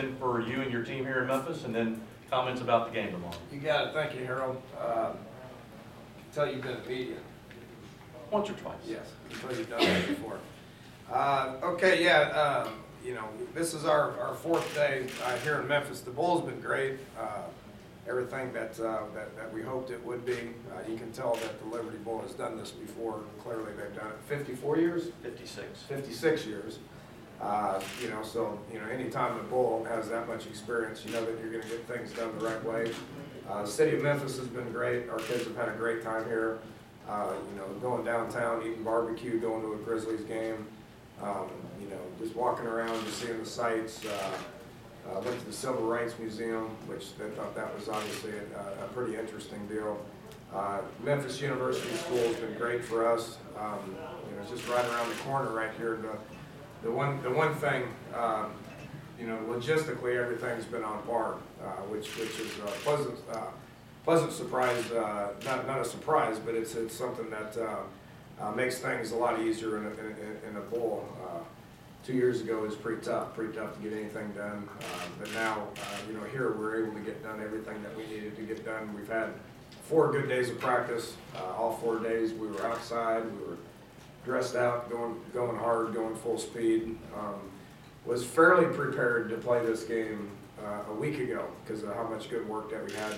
been for you and your team here in Memphis, and then comments about the game tomorrow. You got it. Thank you, Harold. Tell you've been in media. Once or twice. Yes, until you've done that before. Okay, yeah, this is our fourth day here in Memphis. The bowl's been great. Everything that we hoped it would be. You can tell that the Liberty Bowl has done this before. Clearly, they've done it 54 years? 56. 56 years. So anytime the bowl has that much experience, you know that you're going to get things done the right way. The city of Memphis has been great. Our kids have had a great time here. Going downtown, eating barbecue, going to a Grizzlies game. Just walking around, just seeing the sights. Went to the Civil Rights Museum, which they thought that was obviously a pretty interesting deal. Memphis University School has been great for us. It's just right around the corner right here. The one thing, logistically everything's been on par, which is a pleasant surprise. Not a surprise, but it's something that makes things a lot easier in a bowl. 2 years ago it was pretty tough to get anything done. But now, here we're able to get done everything that we needed to get done. We've had 4 good days of practice. All 4 days we were outside. We were dressed out, going hard, going full speed. Was fairly prepared to play this game a week ago because of how much good work that we had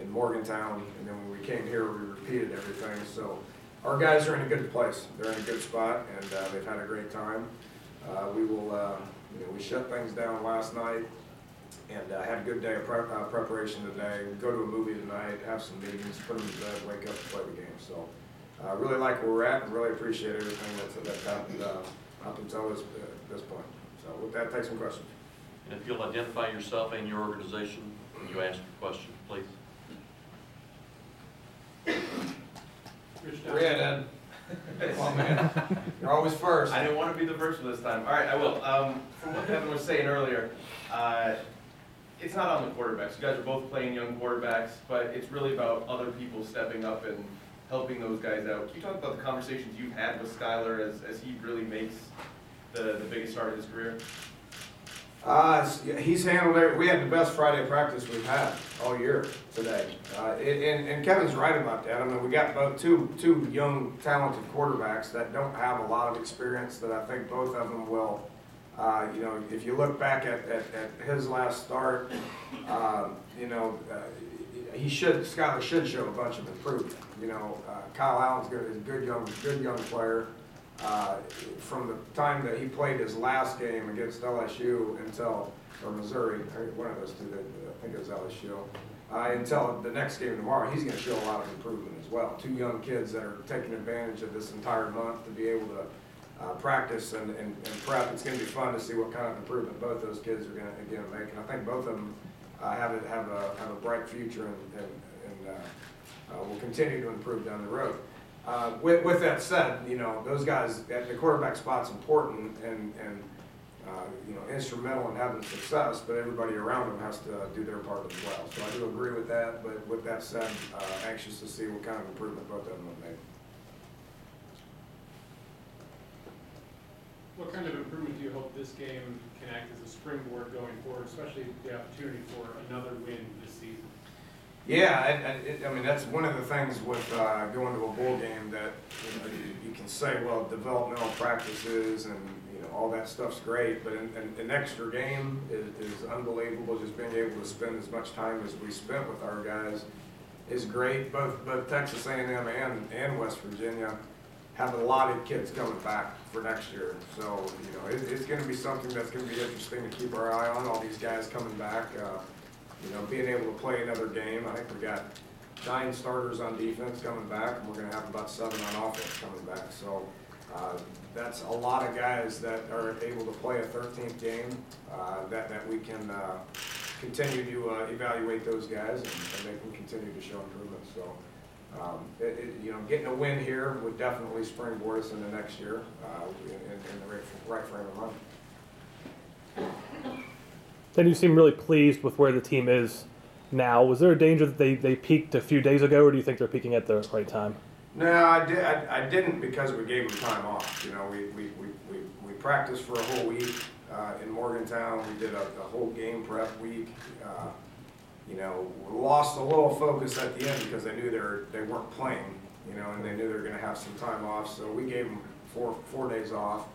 in Morgantown, and then when we came here, we repeated everything. So our guys are in a good place. They're in a good spot, and they've had a great time. We shut things down last night, and had a good day of preparation today. Go to a movie tonight, have some meetings, put them to bed, wake up, and play the game. So I really like where we're at, and really appreciate everything that's happened up until this point. So with that, take some questions. And if you'll identify yourself and your organization when you ask your question, please. Go ahead, Ed. Come on, man. You're always first. I didn't want to be the first one this time. All right, I will. From what Kevin was saying earlier, it's not on the quarterbacks. You guys are both playing young quarterbacks, but it's really about other people stepping up and helping those guys out. Can you talk about the conversations you've had with Skyler as he really makes the biggest start of his career? He's handled it. We had the best Friday practice we've had all year today. And Kevin's right about that. I mean, we got both two young, talented quarterbacks that don't have a lot of experience that I think both of them will. If you look back at his last start, Skyler should show a bunch of improvement. Kyle Allen's a good young player. From the time that he played his last game against LSU or Missouri, one of those two, I think it was LSU, until the next game tomorrow, he's going to show a lot of improvement as well. 2 young kids that are taking advantage of this entire month to be able to practice and prep. It's going to be fun to see what kind of improvement both those kids are going to make. And I think both of them have a bright future and will continue to improve down the road. With that said, those guys at the quarterback spot's important and instrumental in having success, but everybody around them has to do their part as well. So I do agree with that, but with that said, anxious to see what kind of improvement both of them have made. What kind of improvement do you hope this game can act as a springboard going forward, especially the opportunity for another win this season? Yeah, I mean, that's one of the things with going to a bowl game that you can say, well, developmental practices and all that stuff's great, but an extra game is unbelievable. Just being able to spend as much time as we spent with our guys is great. Both Texas A&M and West Virginia have a lot of kids coming back for next year. So, it's going to be something that's going to be interesting to keep our eye on, all these guys coming back. Being able to play another game. I think we got 9 starters on defense coming back, and we're going to have about 7 on offense coming back. So that's a lot of guys that are able to play a 13th game that we can continue to evaluate those guys, and they can continue to show improvement. So, getting a win here would definitely springboard us into next year in the right frame of mind. Then you seem really pleased with where the team is now. Was there a danger that they peaked a few days ago, or do you think they're peaking at the right time? No, I didn't because we gave them time off. We practiced for a whole week. in Morgantown. We did a whole game prep week. You know, we lost a little focus at the end because they knew they weren't playing, you know, and they knew they were going to have some time off. So we gave them four days off.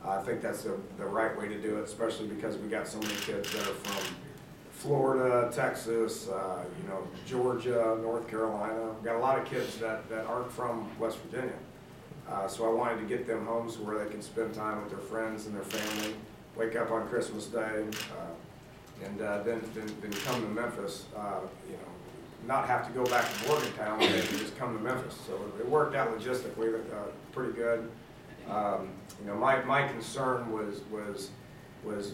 I think that's the right way to do it, especially because we got so many kids that are from Florida, Texas, you know, Georgia, North Carolina. We've got a lot of kids that aren't from West Virginia. So I wanted to get them home so where they can spend time with their friends and their family, wake up on Christmas Day, and then come to Memphis, you know, not have to go back to Morgantown and just come to Memphis. So it worked out logistically pretty good. You know, my concern was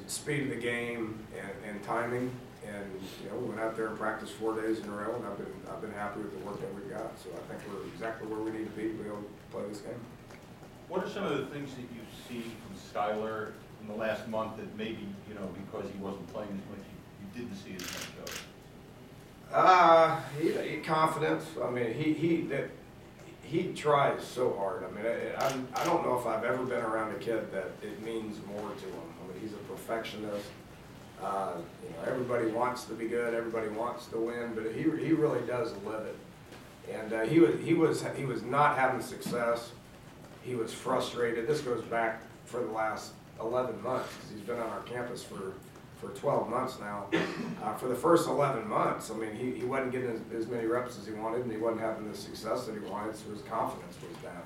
speed of the game and timing. And you know, we went out there and practiced 4 days in a row, and I've been happy with the work that we've got. So I think we're exactly where we need to be to be able to play this game. What are some of the things that you see from Skyler in the last month that maybe, you know, because he wasn't playing as much, you didn't see as much of? He confidence. I mean, he tries so hard. I mean, I don't know if I've ever been around a kid that it means more to him. I mean, he's a perfectionist. You know, everybody wants to be good, everybody wants to win, but he really does live it. And he was not having success. He was frustrated. This goes back for the last 11 months because he's been on our campus for 12 months now. For the first 11 months, I mean, he wasn't getting as many reps as he wanted, and he wasn't having the success that he wanted, so his confidence was down.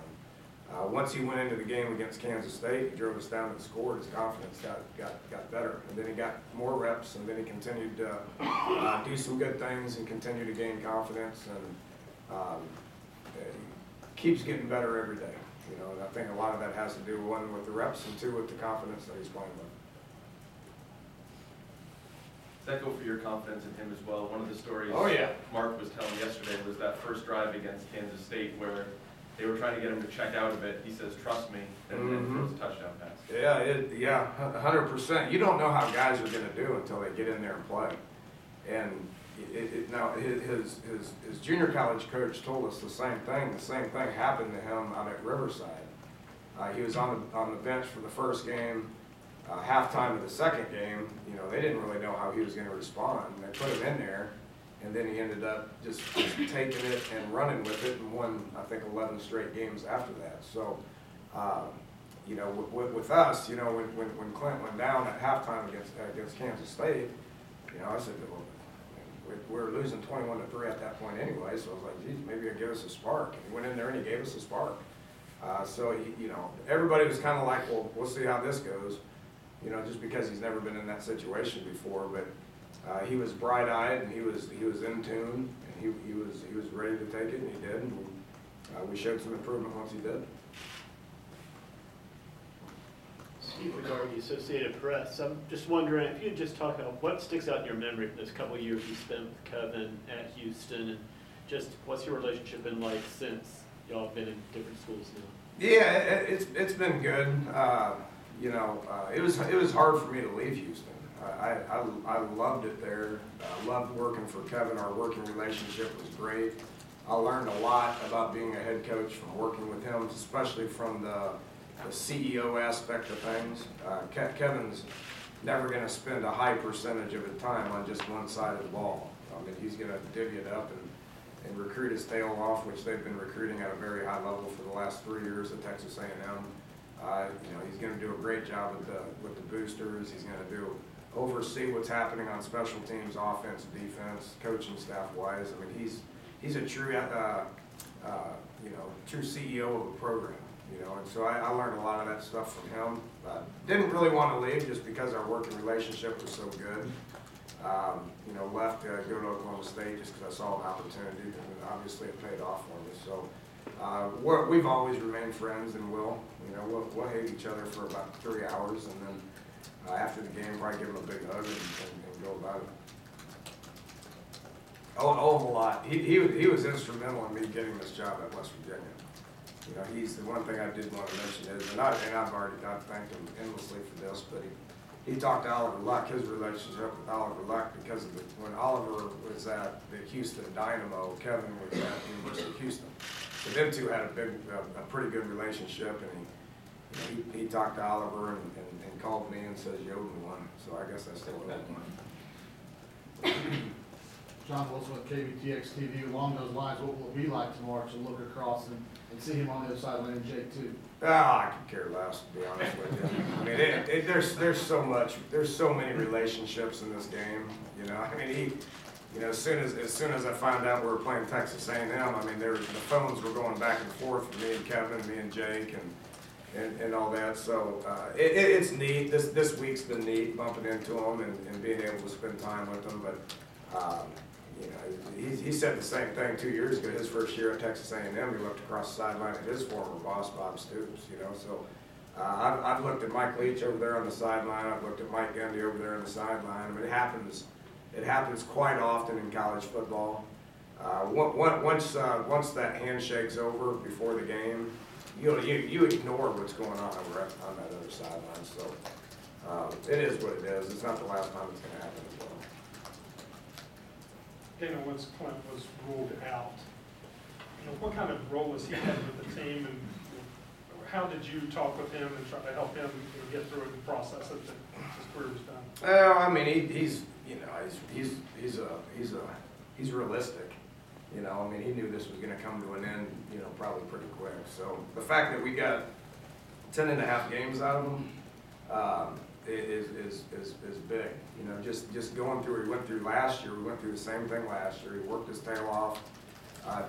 Once he went into the game against Kansas State, he drove us down and scored, his confidence got better. And then he got more reps, and then he continued to do some good things and continue to gain confidence, and he keeps getting better every day. You know, and I think a lot of that has to do, one, with the reps, and two, with the confidence that he's playing with. Does that go for your confidence in him as well? One of the stories Mark was telling yesterday was that first drive against Kansas State where they were trying to get him to check out a bit. He says, "Trust me," and then throws a touchdown pass. Yeah, 100%. You don't know how guys are going to do until they get in there and play. And now his junior college coach told us the same thing. The same thing happened to him out at Riverside. He was on the bench for the first game. Halftime of the second game, you know, they didn't really know how he was going to respond. They put him in there, and then he ended up just taking it and running with it, and won, I think, 11 straight games after that. So, you know, with us, you know, when Clint went down at halftime against Kansas State, you know, I said, well, we were losing 21-3 at that point anyway, so I was like, geez, maybe he'll give us a spark. And he went in there and he gave us a spark. So, you know, everybody was kind of like, well, we'll see how this goes, you know, just because he's never been in that situation before. But he was bright-eyed, and he was in tune, and he was ready to take it, and he did. And we showed some improvement once he did. Steve regarding the Associated Press. I'm just wondering if you could just talk about what sticks out in your memory from those couple of years you spent with Kevin at Houston, and just what's your relationship been like since y'all have been in different schools now? Yeah, it's been good. You know, it was hard for me to leave Houston. I loved it there. I loved working for Kevin. Our working relationship was great. I learned a lot about being a head coach from working with him, especially from the CEO aspect of things. Kevin's never going to spend a high percentage of his time on just one side of the ball. I mean, he's going to divvy it up and recruit his tail off, which they've been recruiting at a very high level for the last 3 years at Texas A&M. You know, he's going to do a great job with the boosters. He's going to oversee what's happening on special teams, offense, defense, coaching staff wise. I mean, he's a true you know, true CEO of a program. You know, and so I learned a lot of that stuff from him. Didn't really want to leave just because our working relationship was so good. You know, left to go to Oklahoma State just because I saw an opportunity, and obviously it paid off for me. So we've always remained friends, and will. You know, we'll hate each other for about 3 hours, and then after the game, probably give him a big hug and go about it. Oh, a lot. He was instrumental in me getting this job at West Virginia. You know, he's the one thing I did want to mention is, and I've thanked him endlessly for this, but he talked to Oliver Luck, his relationship with Oliver Luck, because of when Oliver was at the Houston Dynamo, Kevin was at the University of Houston. So them two had a pretty good relationship, and he talked to Oliver and called me and says you owe me one, so I guess I still owe him one. John Wilson with KBTX TV. Along those lines, what will it be like tomorrow to look across and see him on the other sideline and Jake too? I could care less, to be honest with you. I mean, there's so many relationships in this game. You know, I mean, as soon as I found out we were playing Texas A&M, I mean, the phones were going back and forth for me and Kevin, me and Jake, and all that. So it's neat. This week's been neat, bumping into them and being able to spend time with them. But you know, he said the same thing 2 years ago. His first year at Texas A&M, he looked across the sideline at his former boss, Bob Stoops. You know, so I've looked at Mike Leach over there on the sideline. I've looked at Mike Gundy over there on the sideline. I mean, it happens quite often in college football. Once that handshake's over before the game, you ignore what's going on over on that other sideline. So it is what it is. It's not the last time it's going to happen as well. Dana, once Clint was ruled out, you know, what kind of role has he had with the team, and how did you talk with him and try to help him get through the process that his career was done? Well, I mean, he's realistic. You know, I mean, he knew this was going to come to an end, you know, probably pretty quick. So the fact that we got 10.5 games out of him is big. You know, just going through what he went through last year. We went through the same thing last year. He worked his tail off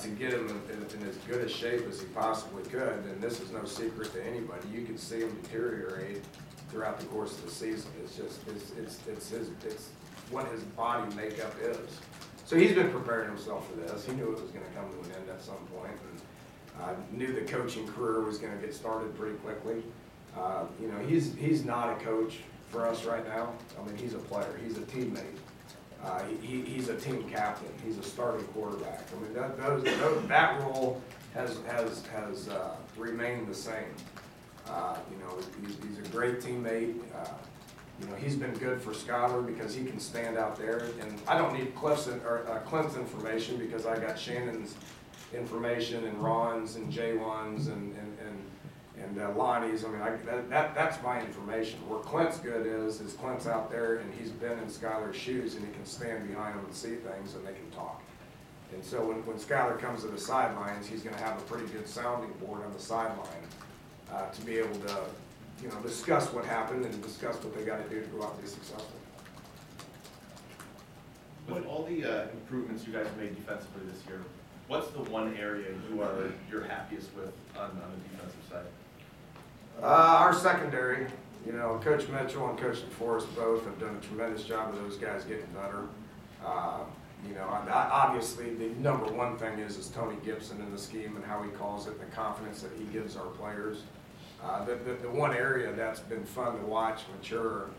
to get him in as good a shape as he possibly could. And this is no secret to anybody. You can see him deteriorate throughout the course of the season. It's just it's what his body makeup is. So he's been preparing himself for this. He knew it was going to come to an end at some point, and knew the coaching career was going to get started pretty quickly. You know, he's not a coach for us right now. I mean, he's a player. He's a teammate. He's a team captain. He's a starting quarterback. I mean, that role has remained the same. You know, he's a great teammate. You know, he's been good for Skyler because he can stand out there. And I don't need Clint's information because I got Shannon's information and Ron's and J1's and Lonnie's. I mean, that's my information. Where Clint's good is Clint's out there and he's been in Skyler's shoes and he can stand behind them and see things and they can talk. And so when Skyler comes to the sidelines, he's going to have a pretty good sounding board on the sideline to be able to, you know, discuss what happened and discuss what they got to do to go out and be successful. With all the improvements you guys made defensively this year, what's the one area you're happiest with on the defensive side? Our secondary, you know, Coach Mitchell and Coach DeForest both have done a tremendous job of those guys getting better. You know, obviously the number one thing is Tony Gibson in the scheme and how he calls it, and the confidence that he gives our players. The one area that's been fun to watch mature,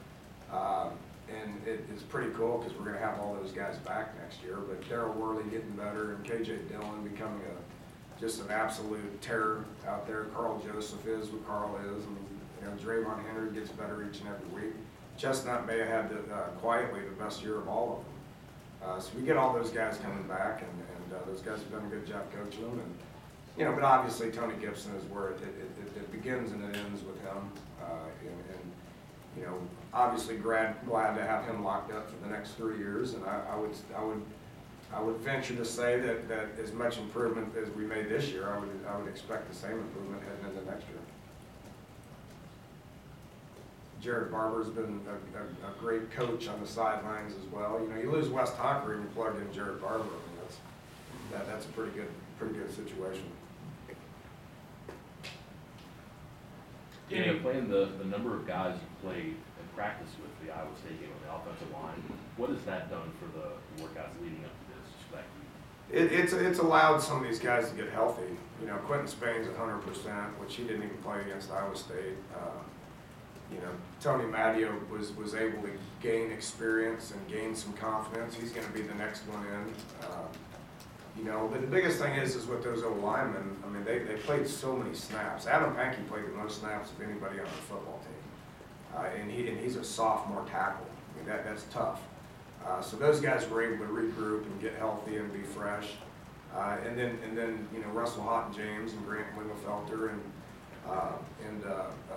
and it's pretty cool because we're going to have all those guys back next year, but Darryl Worley getting better and KJ Dillon becoming just an absolute terror out there. Carl Joseph is what Carl is. I mean, you know, Drayvon Henry gets better each and every week. Chestnut may have had quietly the best year of all of them. So we get all those guys coming back, and those guys have done a good job coaching them. And you know, but obviously Tony Gibson is where it begins and it ends with him. And you know, obviously glad to have him locked up for the next 3 years. And I would venture to say that as much improvement as we made this year, I would expect the same improvement heading into next year. Jared Barber's been a great coach on the sidelines as well. You know, you lose Wes Tonker and you plug in Jared Barber. I mean, that's a pretty good situation. Yeah, playing the number of guys you played in practice with the Iowa State game on the offensive line, what has that done for the workouts leading up to this? It's allowed some of these guys to get healthy. You know, Quentin Spain's 100%, which he didn't even play against Iowa State. You know, Tony Matteo was able to gain experience and gain some confidence. He's going to be the next one in. You know, but the biggest thing is with those old linemen, I mean, they played so many snaps. Adam Pankey played the most snaps of anybody on the football team. And he's a sophomore tackle. I mean, that's tough. So those guys were able to regroup and get healthy and be fresh. And then you know, Russell Houghton James and Grant Wingelfelter and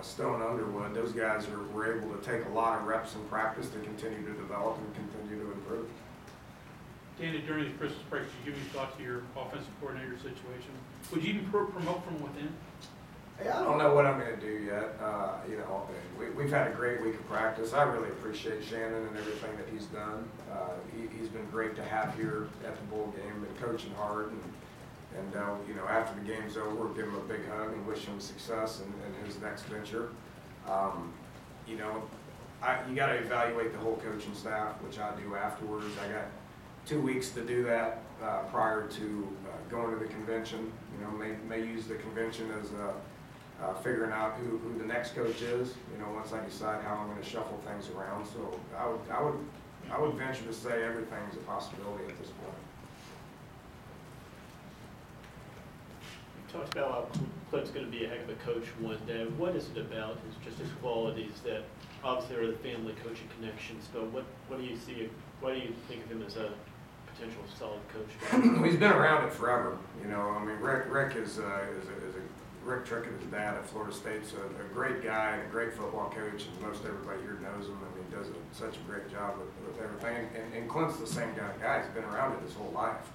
Stone Underwood, those guys were able to take a lot of reps in practice to continue to develop and continue to improve. Danny, during the Christmas break, did you give any thought to your offensive coordinator situation? Would you even promote from within? Hey, I don't know what I'm going to do yet. We've had a great week of practice. I really appreciate Shannon and everything that he's done. He's been great to have here at the bowl game and coaching hard. And after the game's over, we'll give him a big hug and wish him success in his next venture. You got to evaluate the whole coaching staff, which I do afterwards. I got 2 weeks to do that prior to going to the convention. May use the convention as figuring out who the next coach is. Once I decide how I'm going to shuffle things around. So I would venture to say everything's a possibility at this point. You talked about how Clint's going to be a heck of a coach one day. What is it about just his qualities that obviously are the family coaching connections, but what do you see, why do you think of him as a potential solid coach? Well, he's been around it forever. Rick is Rick Trickett, his dad at Florida State's a great guy and a great football coach, and most everybody here knows him. He does such a great job with everything. And Clint's the same kind of guy. He's been around it his whole life.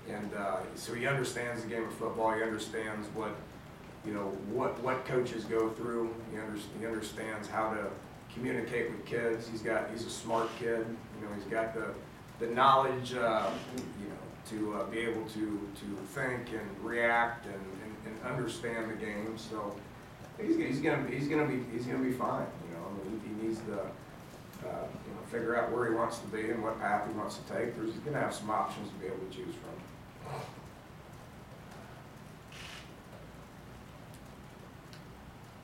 And so he understands the game of football. He understands what coaches go through. He understands how to communicate with kids. He's a smart kid. He's got the knowledge, to be able to think and react and understand the game. So he's gonna be fine. He needs to figure out where he wants to be and what path he wants to take. He's gonna have some options to be able to choose from.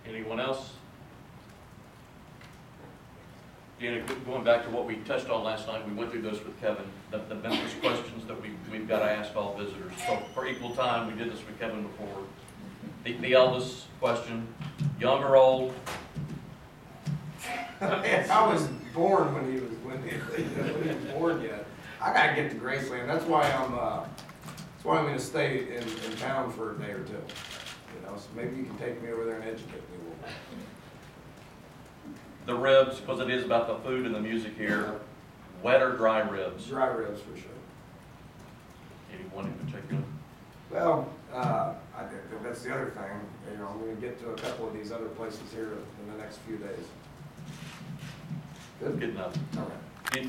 Anyone else? Danny, going back to what we touched on last night, we went through those with Kevin, the Memphis questions that we've got to ask all visitors. So for equal time, we did this with Kevin before. The eldest question, young or old? I was born when he was born yet. I gotta get to Graceland. That's why I'm gonna stay in town for a day or two. So maybe you can take me over there and educate me a little bit. The ribs, because it is about the food and the music here. Wet or dry ribs? Dry ribs for sure. Anyone in particular? Well, that's the other thing. I'm going to get to a couple of these other places here in the next few days. Good enough. All right.